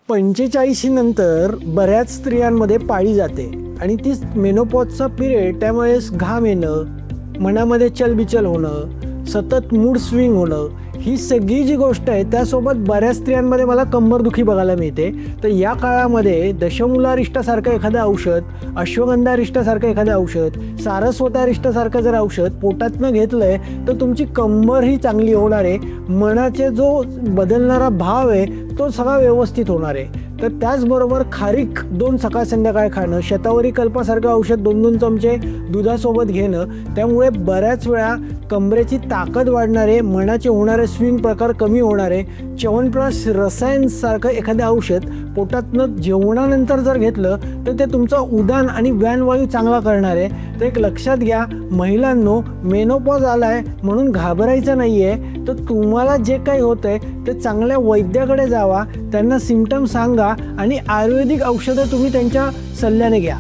45 नंतर बऱ्याच स्त्रियांमध्ये पाळी जाते आणि ती मेनोपॉजचा पिरियड, त्यामुळे घाम येणं, मनामध्ये चलबिचल होणं, सतत मूड स्विंग होणं, ही सगळी जी गोष्ट आहे त्यासोबत बऱ्याच स्त्रियांमध्ये मला कंबरदुखी बघायला मिळते. तर या काळामध्ये दशमूलारिष्टासारखं एखादं औषध, अश्वगंधारिष्टासारखं एखादं औषध, सारस्वतारिष्टासारखं जर औषध पोटातनं घेतलंय तर तुमची कंबर ही चांगली होणार आहे. मनाचे जो बदलणारा भाव आहे तो सगळा व्यवस्थित होणार आहे. तर त्याचबरोबर खारीक 2 सकाळ संध्याकाळ खाणं, शतावरी कल्पासारखं औषध 2-2 चमचे दुधासोबत घेणं, त्यामुळे बऱ्याच वेळा कंबरेची ताकद वाढणारे, मनाचे होणारे स्विंग प्रकार कमी होणारे. च्यवनप्राश रसायनसारखं एखादं औषध पोटातनं जेवणानंतर जर घेतलं तर ते तुमचं उदान आणि व्यानवायू चांगला करणार आहे. तर एक लक्षात घ्या महिलांनो, मेनोपॉज आला आहे म्हणून घाबरायचं नाही आहे. तर तुम्हाला जे काही होतं आहे ते चांगल्या वैद्याकडे जावा, त्यांना सिम्पटम सांगा आणि आयुर्वेदिक औषधं तुम्ही त्यांच्या सल्ल्याने घ्या.